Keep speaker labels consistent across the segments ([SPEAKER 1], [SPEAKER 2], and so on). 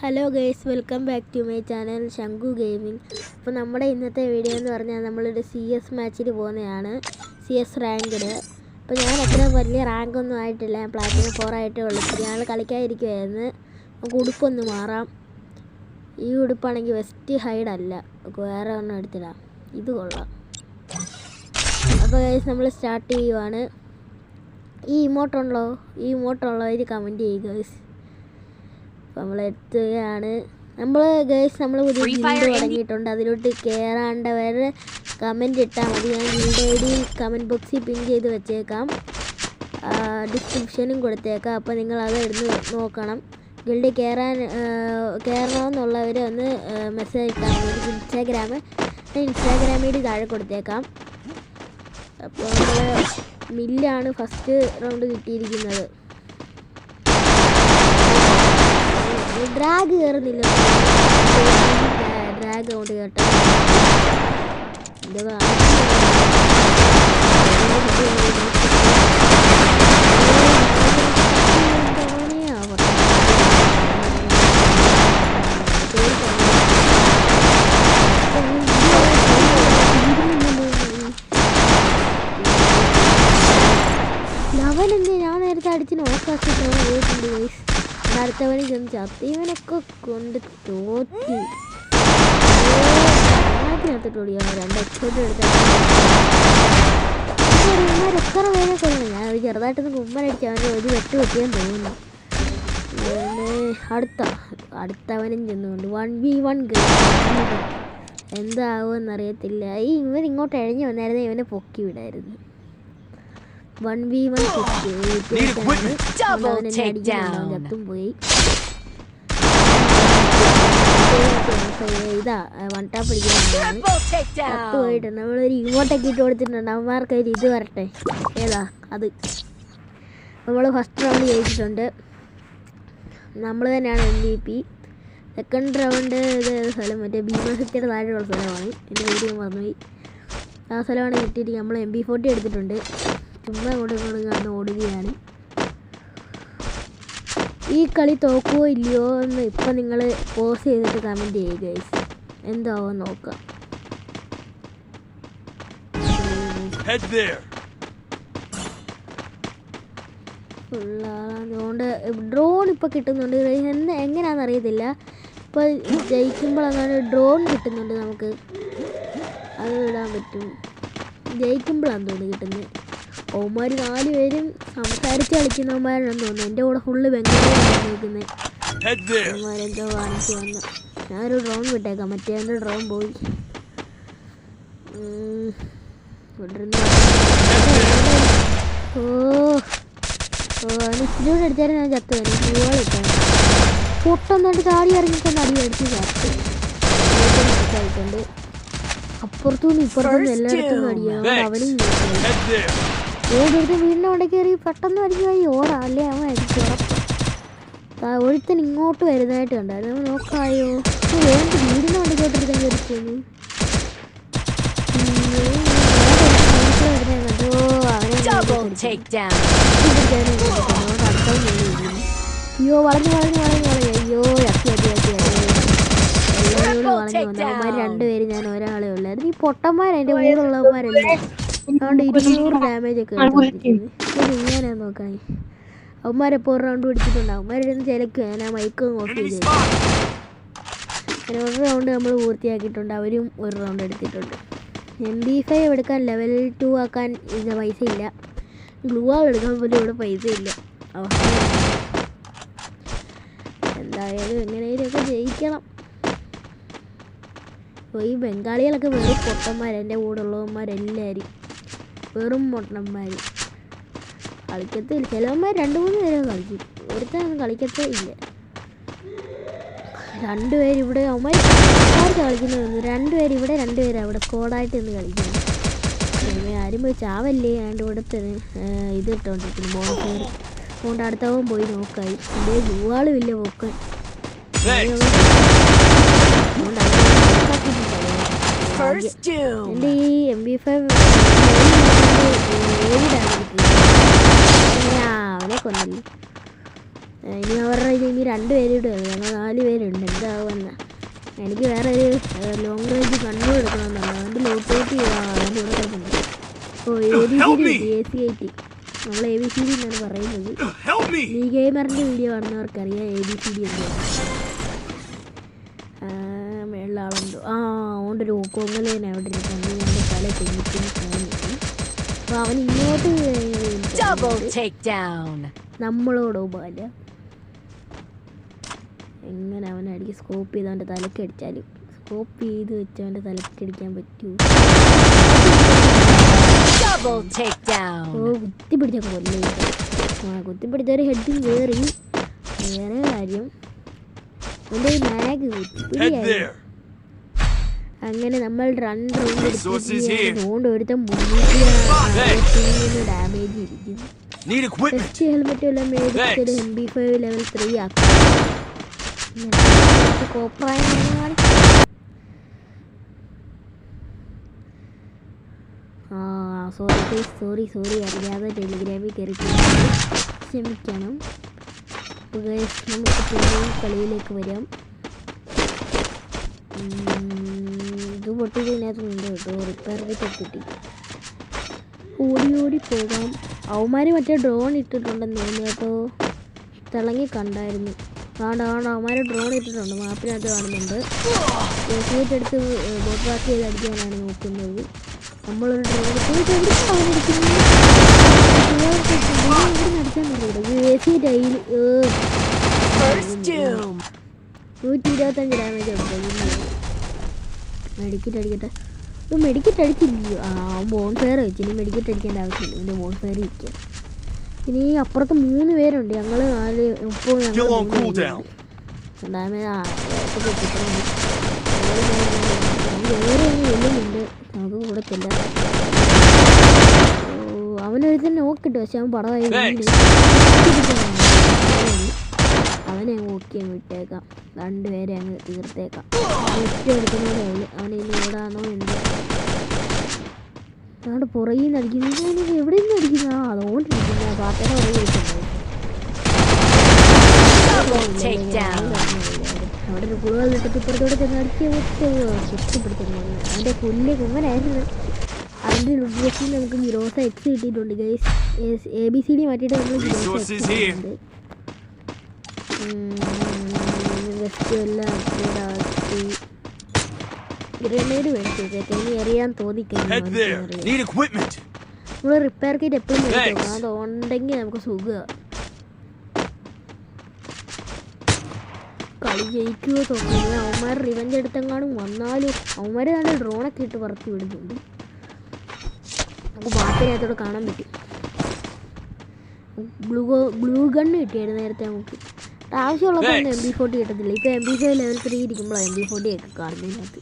[SPEAKER 1] Hello guys, welcome back to my channel Shankhu gaming. അപ്പോൾ നമ്മുടെ ഇന്നത്തെ വീഡിയോ എന്ന് പറഞ്ഞാൽ നമ്മളൊരു CS മാച്ചിൽ പോകുന്നതാണ്, CS റാങ്ക്ഡ്. അപ്പോൾ ഞാൻ അത്ര വലിയ റാങ്കൊന്നും ആയിട്ടില്ല, ഞാൻ പ്ലാറ്റിനം 4 ആയിട്ടേ ഉള്ളൂ. ഞാൻ കളിക്കാതിരിക്കുമായിരുന്നു. നമുക്ക് ഉടുപ്പൊന്ന് മാറാം. ഈ ഉടുപ്പാണെങ്കിൽ വെസ്റ്റ് ഹൈഡ് അല്ല, വേറെ ഒന്നും എടുത്തിടാം. ഇത് കൊള്ളാം. അപ്പോൾ ഗൈസ് നമ്മൾ സ്റ്റാർട്ട് ചെയ്യുവാണ്. ഈ ഇമോട്ടുള്ളോ ഇത് കമൻറ്റ് ചെയ്യുക ഗൈസ്. നമ്മൾ എത്തുകയാണ്. നമ്മൾ പുതിയ ഗിൽഡ് തുടങ്ങിയിട്ടുണ്ട്. അതിലോട്ട് കയറാണ്ടവർ കമൻറ്റ് ഇട്ടാൽ മതി. ഞാൻ ഗിൽഡ് ID കമൻറ്റ് ബോക്സിൽ പിൻ ചെയ്ത് വെച്ചേക്കാം, ഡിസ്ക്രിപ്ഷനും കൊടുത്തേക്കാം. അപ്പോൾ നിങ്ങളത് എടുത്ത് നോക്കണം. ഗിൽഡ് കയറണമെന്നുള്ളവർ ഒന്ന് മെസ്സേജ് ഇട്ടാൽ മതി. ഇൻസ്റ്റാഗ്രാം ID താഴെ കൊടുത്തേക്കാം. അപ്പോൾ നമ്മൾ മില്ലാണ് ഫസ്റ്റ് റൗണ്ട് കിട്ടിയിരിക്കുന്നത്. ഡ്രാഗ് കയറുന്നില്ല, ഡ്രാഗ് കൊണ്ട് കേട്ടോ. ലവനെന്തേ ഞാൻ നേരത്തെ അടിച്ച് നോക്കാക്കി പോയിട്ടുണ്ട് ഗൈസ്. അടുത്തവന് ചെന്ന് ചത്ത്. ഇവനൊക്കെ കൊണ്ട് തോറ്റി. അതിനകത്തോടിയാണ് 2 എക്സ്പോർട്ട് എടുത്താൽ എത്ര പേരെ കൊല്ലണം. ഞാൻ ഒരു ചെറുതായിട്ടൊന്ന് കുമ്മനടിച്ച് അവൻ്റെ ഒരു വെട്ട് വെട്ടിയാൻ തോന്നുന്നു. അടുത്തവനും ചെന്നുകൊണ്ട് 1v1 എന്താവുമെന്നറിയത്തില്ല. ഇവൻ ഇങ്ങോട്ട് എഴഞ്ഞു വന്നായിരുന്നു, ഇവനെ പൊക്കി വിടായിരുന്നു. 1v1 ചത്തും പോയി. ഇതാ വൺ ടാപ്പ് അടിക്കാൻ ചത്തു പോയിട്ട് നമ്മളൊരു ഇങ്ങോട്ടൊക്കെ ഇട്ട് കൊടുത്തിട്ടുണ്ട്. അവന്മാർക്ക് ഒരു ഇത് വരട്ടെ. ഏതാ അത്? നമ്മൾ ഫസ്റ്റ് റൗണ്ട് ജയിച്ചിട്ടുണ്ട്. നമ്മൾ തന്നെയാണ് MVP. സെക്കൻഡ് റൗണ്ട് ഇത് സ്ഥലം മറ്റേ ഭീമശക്തിയുടെ താഴെയുള്ള സ്ഥലമാണ്. എൻ്റെ വീഡിയോ മറന്നുപോയി. ആ സ്ഥലമാണ് കിട്ടിയിട്ട് നമ്മൾ MP40 എടുത്തിട്ടുണ്ട്. ചുമ്മാ ഇങ്ങോട്ട് ഓടുകയാണ്. ഈ കളി തോക്കുവോ ഇല്ലയോ എന്ന് ഇപ്പം നിങ്ങൾ പോസ് ചെയ്തിട്ട് കമൻറ്റ് ചെയ്യുക ഗൈസ്. എന്താവോ നോക്കാം. അതുകൊണ്ട് ഡ്രോൺ ഇപ്പോൾ കിട്ടുന്നുണ്ട്. എങ്ങനെയാണെന്ന് അറിയത്തില്ല. ഇപ്പോൾ ജയിക്കുമ്പോൾ അങ്ങനെ ഡ്രോൺ കിട്ടുന്നുണ്ട് നമുക്ക്. അത് ഇടാൻ പറ്റും. ജയിക്കുമ്പോഴാണ് തോന്നുന്നു കിട്ടുന്നത്. ഓമാർ 4 പേരും സംസാരിച്ച് കളിക്കുന്നവന്മാരാണെന്ന് തോന്നുന്നു. എൻ്റെ കൂടെ ഫുള്ള് ബംഗാളിയാണ് നിൽക്കുന്നത്. അവന്മാരെന്തോ കാണിച്ച് വന്നു. ഞാനൊരു ഡ്രോൺ വിട്ടേക്കാം. മറ്റേ ഡ്രോൺ പോയി. ഇച്ചിരിയോടെ അടിച്ചാലും ഞാൻ ചത്തു വരും. പൂവാളിട്ടാണ് പൊട്ടൊന്നായിട്ട് ചാടി ഇറങ്ങിയിട്ടൊന്ന് അടി അടിച്ച് ചത്തു കളിക്കുന്നുണ്ട്. അപ്പുറത്തുനിന്ന് ഇപ്പുറത്തുനിന്ന് എല്ലായിടത്തും അടിയാണ്. അവനും ഓടിയെടുത്ത് വീടിൻ്റെ അവിടെ കയറി പെട്ടെന്ന് അടിക്കുമായി ഓടാ, അല്ലേ അവൻ അടിച്ചു ഉറപ്പ്. ഒരുത്തൻ ഇങ്ങോട്ട് വരുന്നതായിട്ട് കണ്ടായിരുന്നു. അവൻ നോക്കായോ വേണ്ട വീടിൻ്റെ വണ്ടിക്കോട്ടെടുക്കാൻ കയറിക്കുന്നു. അയ്യോ വളഞ്ഞു അയ്യോ അക്കി എല്ലാവരും വളഞ്ഞു വന്നു. അവന്മാർ 2 പേര്, ഞാൻ ഒരാളെ ഉള്ളായിരുന്നു. ഈ പൊട്ടന്മാർ എൻ്റെ കൂടെയുള്ളവന്മാരല്ലേ. അതുകൊണ്ട് 200 ഡാമേജ് ഒക്കെ ഇങ്ങനെയാ നോക്കാൻ. അവന്മാരെപ്പോൾ ഒരു റൗണ്ട് പിടിച്ചിട്ടുണ്ട്. അവന്മാരിരുന്ന് ചിലക്കുക. ഞാൻ ആ മൈക്കും ഓഫ് ചെയ്ത്. അങ്ങനെ ഒരു റൗണ്ട് നമ്മൾ പൂർത്തിയാക്കിയിട്ടുണ്ട്. അവരും ഒരു റൗണ്ട് എടുത്തിട്ടുണ്ട്. MP5 എടുക്കാൻ ലെവൽ 2 ആക്കാൻ ഇത് പൈസ ഇല്ല. ഗ്ലൂ വാൾ എടുക്കാൻ പോലും ഇവിടെ പൈസ ഇല്ല. എന്തായാലും എങ്ങനെയൊക്കെ ജയിക്കണം. അപ്പോൾ ഈ ബംഗാളികളൊക്കെ വെറും പൊട്ടന്മാർ. എൻ്റെ കൂടെ ഉള്ളവന്മാരെല്ലാവരും വെറും പൊട്ടന്മാർ. കളിക്കത്തില്ല. ചിലവന്മാർ 2-3 പേരെ കളിക്കും. ഒരുത്തൊന്നും കളിക്കത്തേ ഇല്ല. 2 പേര് ഇവിടെ അവന്മാർ കളിക്കുന്നത്. 2 പേര് ഇവിടെ, 2 പേര് അവിടെ സ്കോഡായിട്ട് നിന്ന് കളിക്കുന്നു. ആരും പോയി ചാവല്ലേ. അതിൻ്റെ ഇവിടുത്തെ ഇത് ഇട്ടുകൊണ്ടിരിക്കുന്നു ബോൺഫയർ. അതുകൊണ്ട് അടുത്തവൻ പോയി നോക്കായി. എൻ്റെ ഗ്ലൂവാളും ഇല്ല പോക്കാൻ. എൻ്റെ ഈ MP5 അവനെ കൊന്നില്ല. ഇനി അവരുടെ ഇനി 2 പേരിട്ട് ഞങ്ങൾ 4 പേരുണ്ട്. എന്താവുമെന്ന എനിക്ക് വേറെ ഒരു ലോങ് റേഞ്ച് കണ്ണു എടുക്കണമെന്നുണ്ട്. അവൻ്റെ ലോട്ടോട്ട് അവൻ്റെ കൂടെ കിടക്കുന്നുണ്ട്. ഓ ABCD നമ്മൾ ABCD എന്നാണ് പറയുന്നത്. ഈ ഗെയിമറിൻ്റെ വീഡിയോ കാണുന്നവർക്കറിയാം ABCD എന്താണ്. വെള്ള ആളുണ്ടോ? അതുകൊണ്ടൊരു കൊങ്ങലേനെ അവിടെ ഇരിക്കുന്നു. എൻ്റെ തല തെങ്ങിക്കുന്നു തോന്നി. അപ്പോൾ അവൻ ഇങ്ങോട്ട് നമ്മളോടോ ബാല എങ്ങനെ അവനടിക്ക് സ്കോപ്പ് ചെയ്ത് അവൻ്റെ തലക്കടിച്ചാലും സ്കോപ്പ് ചെയ്ത് വെച്ച് അവൻ്റെ തലക്കടിക്കാൻ പറ്റൂ. കുത്തിപ്പിടിച്ച കൊല്ലേ. കുത്തിപ്പിടിച്ചൊരു ഹെഡും കയറി. വേറെ കാര്യം എൻ്റെ മാഗ് കുത്തിപ്പിടിയായി. അങ്ങനെ നമ്മൾ 2 റൗണ്ട് ഒരുത്ത 360 ഡാമേജ് ഇരിക്കുന്നു. ടെസ്റ്റ് ഹെൽമെറ്റ് എല്ലാം മേടിച്ചൊരു MP5 ലെവൽ 3 ആക്കാം. സോറി അറിയാതെ ടെലിഗ്രാമിൽ കയറി ക്ഷമിക്കണം. നമുക്ക് പിന്നെ കളിയിലേക്ക് വരാം. ഇത് പൊട്ടിയതിനകത്ത് ഉണ്ട് കേട്ടോ. റിപ്പയർ കിറ്റ് കിട്ടി. ഓടി പോകാം. അവന്മാർ മറ്റേ ഡ്രോൺ ഇട്ടിട്ടുണ്ടെന്ന് തോന്നുന്നു കേട്ടോ. തിളങ്ങി കണ്ടായിരുന്നു. അവന്മാർ ഡ്രോൺ ഇട്ടിട്ടുണ്ട്. മാപ്പിനകത്ത് കാണുന്നുണ്ട്. സീറ്റ് എടുത്ത് ബോട്ട് പാസ് ചെയ്ത് അടിക്കാനാണ് നോക്കുന്നത്. നമ്മളൊരു ഡ്രോൺ അടിക്കാൻ പറ്റില്ല. 125 ഡാമേജ് ഉണ്ട്. മെഡിക്കറ്റ് അടിക്കട്ടെ. മെഡിക്കറ്റ് അടിച്ചില്ലയോ? ബോൺ ഫയർ വെച്ച്. ഇനി മെഡിക്കറ്റ് അടിക്കേണ്ട ആവശ്യമില്ല. ഇതിൻ്റെ ബോൺ ഫയർ ഇരിക്കുക. ഇനി അപ്പുറത്ത് 3 പേരുണ്ട്. ഞങ്ങൾ 4 ഇപ്പോൾ ഞങ്ങൾ ഡാമേജ് വേറെ വെല്ലുന്നുണ്ട്. നമുക്ക് കൂടത്തില്ല. അവനൊരു തന്നെ നോക്കിട്ട് പക്ഷെ അവൻ പടമായി അവനെ നോക്കി വിട്ടേക്കാം. 2 പേരെ അങ്ങ് തീർത്തേക്കാം. ഒറ്റ എടുക്കുന്നതേ ഉള്ളു. അവനെ ഇനി എവിടാന്നോ എന്ത് അവിടെ പുറകിൽ നിന്ന് അടിക്കുന്നു. എവിടെ നിന്ന് അടിക്കുന്ന അതുകൊണ്ടിരിക്കുന്ന പാട്ടയുടെ പുറകെ അവിടെ ഒരു കുളുകൾ ഇട്ടിട്ട് ഇപ്പുറത്തോടെ ചെന്ന് അടിച്ച് കുത്തിപ്പിടിക്കുന്നു. അവൻ്റെ കൊല്ല് കുമ്മനായിരുന്നു. അതിൻ്റെ ഡ്രസ്സിൽ നമുക്ക് ഗിരോസ എക്സ് കിട്ടിയിട്ടുണ്ട് ഗൈസ്. ABCD മാറ്റിയിട്ട് നമ്മൾ ഗിരോസ എക്സ് കിട്ടിയിട്ടുണ്ട്. വെസ്റ്റ് എല്ലാം അപ്ഗ്രേഡ് ആക്കി ഗ്രനേഡ് മേടിച്ചു വെച്ചേക്കാം. ഇനി എറിയാൻ തോന്നിക്കുന്നു. നമ്മൾ റിപ്പയർ കിറ്റ് എപ്പോഴും മേടിച്ചു. അതുണ്ടെങ്കിൽ നമുക്ക് സുഖമാണ്. കളി ജയിക്കുമോ തോന്നുന്നില്ല. അവന്മാർ റിവഞ്ച് എടുത്തെങ്ങാനും വന്നാലും അവന്മാർ നല്ല ഡ്രോണൊക്കെ ഇട്ട് പറത്തി വിടുന്നുണ്ട്. നമുക്ക് ബാക്കിനകത്തോടെ കാണാൻ പറ്റും. ഗ്ലൂ ഗണ്ണ് കിട്ടിയായിരുന്നു നേരത്തെ. നമുക്ക് ആവശ്യമുള്ളപ്പോൾ ഒന്നും MP40 കിട്ടത്തില്ല. ഇപ്പോൾ MP5 ലെവൽ 3 ഇരിക്കുമ്പോഴാണ് MP40 ഒക്കെ കാണുന്നതിനകത്ത്.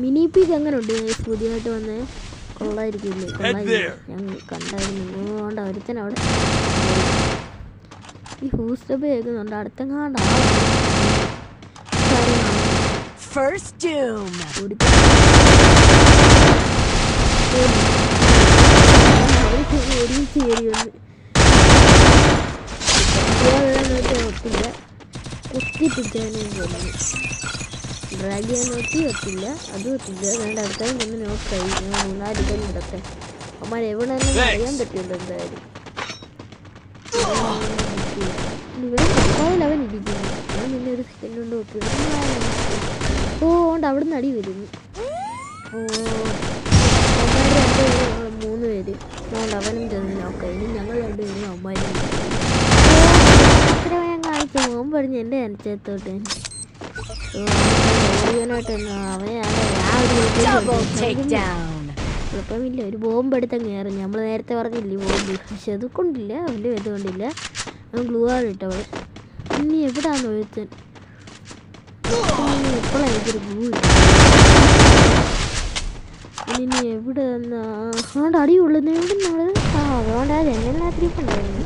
[SPEAKER 1] മിനി പീക്ക് എങ്ങനെ ഉണ്ട് പുതിയതായിട്ട് വന്ന്? കൊള്ളായിരിക്കില്ലേ? ഞാൻ കണ്ടായിരുന്നു. അതുകൊണ്ട് ഒരുത്തന്നെ അവിടെ ഈ ഹൂസ്റ്റപ്പ് കേൾക്കുന്നുണ്ട്. അടുത്തെങ്ങാണ്ട് ഒരുമിച്ച് കയറി വന്ന് ഒത്തില്ല. കുത്തിപ്പിടിച്ചവനെ കൊല്ലുന്നു. ഡ്രാഗ് ചെയ്യാൻ നോക്കി ഒത്തില്ല. അത് ഒത്തില്ല. വേണ്ട അടുത്തായി ഒന്ന് നോക്കായി. ഞാൻ 3-4 ഇടം ഇടട്ടെ. അവന്മാർ എവിടെ നിന്ന് അറിയാൻ പറ്റുമല്ലോ എന്തായാലും. അവൻ ഇരിക്കുന്നു. ഞാൻ പിന്നെ ഒരു സെക്കൻഡ് കൊണ്ട് നോക്കി. കൊണ്ട് അവിടെ നിന്ന് അടി വരുന്നു. 3 പേര്. അതുകൊണ്ട് അവനും ചെന്ന് നോക്കാം. ഇനി ഞങ്ങൾ 2 പേരും അവന്മാരും ഞാൻ കാണിച്ചു പോകാൻ പറഞ്ഞ് എൻ്റെ അനുസരിച്ചോട്ട് ഓടിയാനായിട്ട് കുഴപ്പമില്ല. ഒരു ബോംബ് എടുത്തങ്ങ് കയറി. നമ്മൾ നേരത്തെ പറഞ്ഞില്ലേ ബോംബ്. പക്ഷെ അത് കൊണ്ടില്ല. അവൻ്റെ ഇത് കൊണ്ടില്ല. അവൻ ഗ്ലൂ ആണ് ഇട്ടവൾ. ഇനി എവിടാന്ന് ഒരുത്തൻ ഇപ്പോഴാണ് എനിക്കൊരു ഗ്ലൂ ഇട്ടു. ഇനി എവിടെ അതുകൊണ്ട് അടിയുള്ളത് എവിടെ നമ്മൾ അതുകൊണ്ട് ആ ജനലിനകത്തിരിപ്പുണ്ടായിരുന്നു.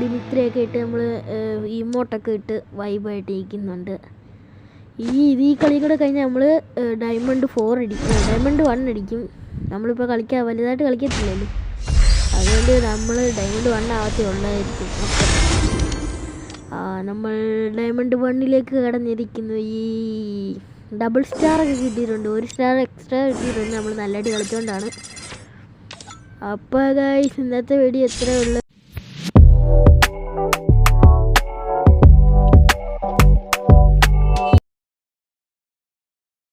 [SPEAKER 1] ഡിമിത്രിയൊക്കെ ഇട്ട് നമ്മൾ ഇമോട്ടൊക്കെ ഇട്ട് വൈബായിട്ട് ഇരിക്കുന്നുണ്ട്. ഈ കളി കൂടെ കഴിഞ്ഞാൽ നമ്മൾ ഡയമണ്ട് 4 അടിക്കും, ഡയമണ്ട് 1 അടിക്കും. നമ്മളിപ്പോൾ വലുതായിട്ട് കളിക്കത്തില്ലല്ലോ, അതുകൊണ്ട് നമ്മൾ ഡയമണ്ട് 1 ആവത്തേ ഉള്ളതായിരിക്കും. നമ്മൾ ഡയമണ്ട് 1ലേക്ക് കടന്നിരിക്കുന്നു. ഈ ഡബിൾ സ്റ്റാറൊക്കെ കിട്ടിയിട്ടുണ്ട്, 1 സ്റ്റാർ എക്സ്ട്രാ കിട്ടിയിട്ടുണ്ട് നമ്മൾ നല്ലതായിട്ട് കളിച്ചുകൊണ്ടാണ്. അപ്പോൾ ഗൈസ് ഇന്നത്തെ വീഡിയോ എത്രയേ ഉള്ളൂ.